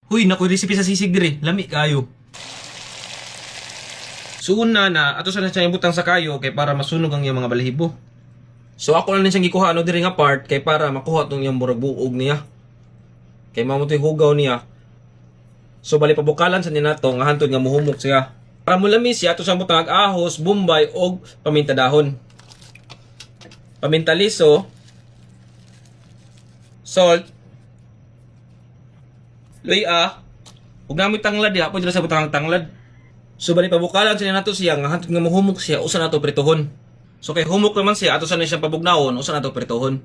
Huy, nakoy recipe sa sisig diri. Lami kayo. So una na, ato sana siya ibutang sa kayo kay para masunog ang iyang mga balahibo. So ako lang siyang gikuha ano diri nga part kay para makuha tong iyang murag buog niya. Kay mamo to'y hugaw niya. So bali pabukalan sa niya nato nga hantod nga muhumok siya. Para mulamis siya ato siyang butang ahos, bombay og paminta dahon. Paminta liso, salt, luya, ug namoy tanglad ya, pwede sa butang tanglad. So bali pabukalan sa nato siya nga hantod nga mohumok siya usa nato pritohon. So kay humok naman siya ato sa siya pabugnawon usa nato pritohon.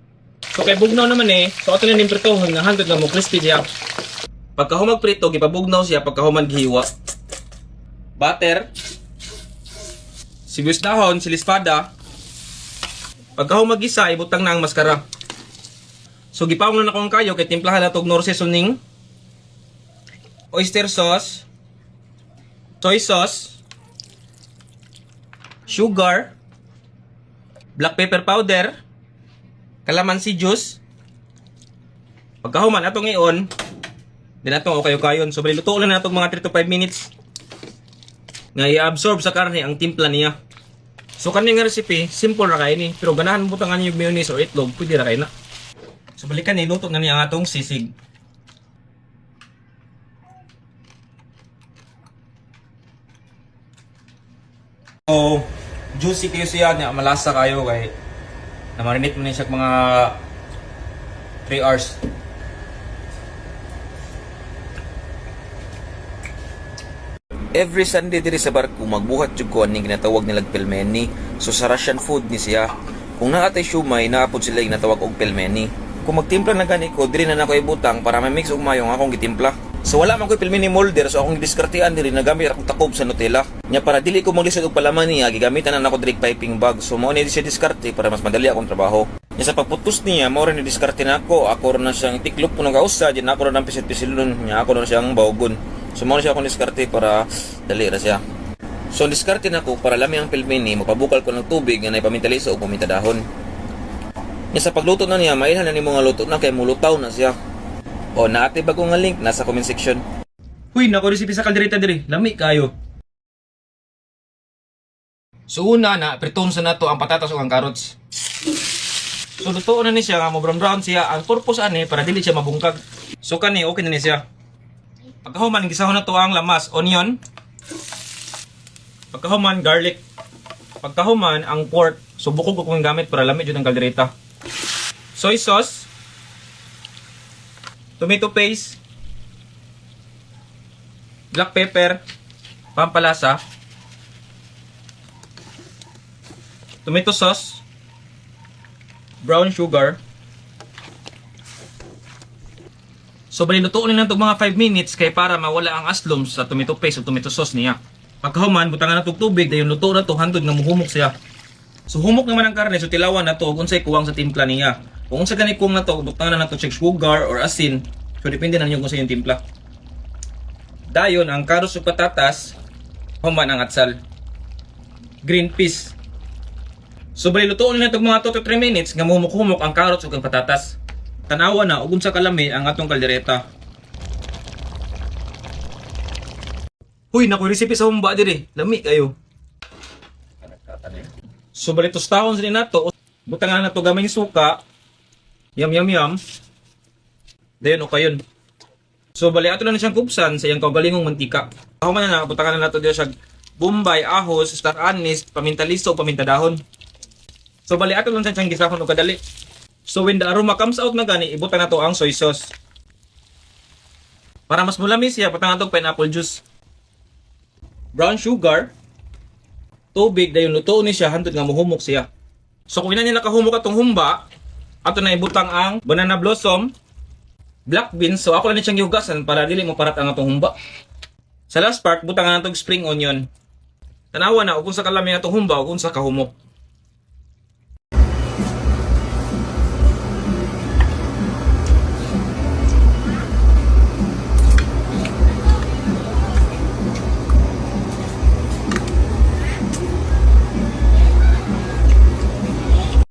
So kay bugnaw naman so ato na ning pritohon nga hantod nga mo crispy siya. Pagka humag prito gipabugnaw siya pagka humag gihiwa. Butter, sibuyas dahon, silis pada. Pagka humag gisa ibutang na ang maskara. So gipawon na ko ang kayo kay timplahan na tog nor seasoning, oyster sauce, soy sauce, sugar, black pepper powder, calamansi juice. Pagkahuman atong iyon, din atong kayo-kayon. So luto lang natong mga 3 to 5 minutes nga i-absorb sa karne ang timpla niya. So kani nga recipe, simple ra kay ni, pero ganahan mo tangan yung mayonnaise or itlog, pwede ra kay na. So balikan ni luto na niya ang atong sisig. So, juicy kayo siya niya, malasa kayo kay namarinate mo na siya mga 3 hours. Every Sunday diri sa barko magbuhat jud ko aning ginatawag nilang pelmeni. So sa Russian food ni siya. Kung naatay siumay, naapod sila ginatawag og pelmeni. Kung magtimpla na gani ko, diri na nako ibutang para may mix og mayo nga akong gitimpla. So wala man ko pelmeni molder, so akong diskartean diri nagamit akong takob sa Nutella. Nya para dili ko maglisod og palaman niya, gigamitan na nako diri piping bag. So mao ni siya diskarte para mas madali akong trabaho. Nya sa pagputos niya, mao rin ni diskarte nako. Ako rin na siyang itiklop puno kausa, di na ako rin ang pisit-pisilon niya, ako rin siyang bawgon. So mao siya akong diskarte para dali ra siya. So diskarte nako para lami ang pelmeni, mapabukal ko ng tubig nga nay paminta liso o paminta dahon. Nya sa pagluto na niya, mailhan na nimo nga luto na kay mulutaw na siya. O naati bago nga link nasa comment section. Huy, nakoy recipe sa kaldereta diri. Lami kayo. So una na, priton sa nato ang patatas ug ang carrots. So luto na ni siya nga mo brown siya. Ang purpose ani para dili siya mabungkag. So kani okay na ni siya. Pagkahuman gisahon na to ang lamas, onion. Pagkahuman garlic. Pagkahuman ang pork. So bukog ko kung gamit para lami jud ang kaldereta. Soy sauce, tomato paste, black pepper, pampalasa, tomato sauce, brown sugar. So bali lutuon na itong mga 5 minutes kay para mawala ang aslom sa tomato paste o tomato sauce niya. Pagkahuman, butangan na itong tubig, dayon luto na ito, hantod nga muhumok siya. So humok naman ang karne, so tilawan na ito, kung sa'y kuwang sa timpla niya. Kung sa ganit kuwang na ito, butangan na ito check sugar or asin, so depende na ninyo kung sa yung timpla. Dayon, ang carrots o patatas, human ang atsal. Green peas. So bali lutuon na itong mga 2 to 3 minutes, nga muhumok-humok ang carrots o ang patatas. Tanawa na, ug unsa kalami ang atong kaldereta. Huy, nakoy recipe sa humba diri. Lami kayo. So bali tostahon sa nato, butangan na to gamay suka. Yum. Dayon o kayon. So bali ato na siyang kubsan sa iyang kaugalingong mantika. Human na butangan na nato diya siya bombay, ahos, star anise, paminta liso, paminta dahon. So bali ato lang siyang gisahon og kadali. So when the aroma comes out na gani, ibutang na to ang soy sauce. Para mas mulamis siya, butang na to pineapple juice. Brown sugar, tubig, dayon luto ni siya hantod nga muhumok siya. So kung ina niya nakahumok atong humba, ato na ibutang ang banana blossom, black beans. So ako lang ni siyang gihugasan para dili mo parat ang atong humba. Sa last part, butang na itong spring onion. Tanawa na, kung sa kalami atong humba, kung sa kahumok.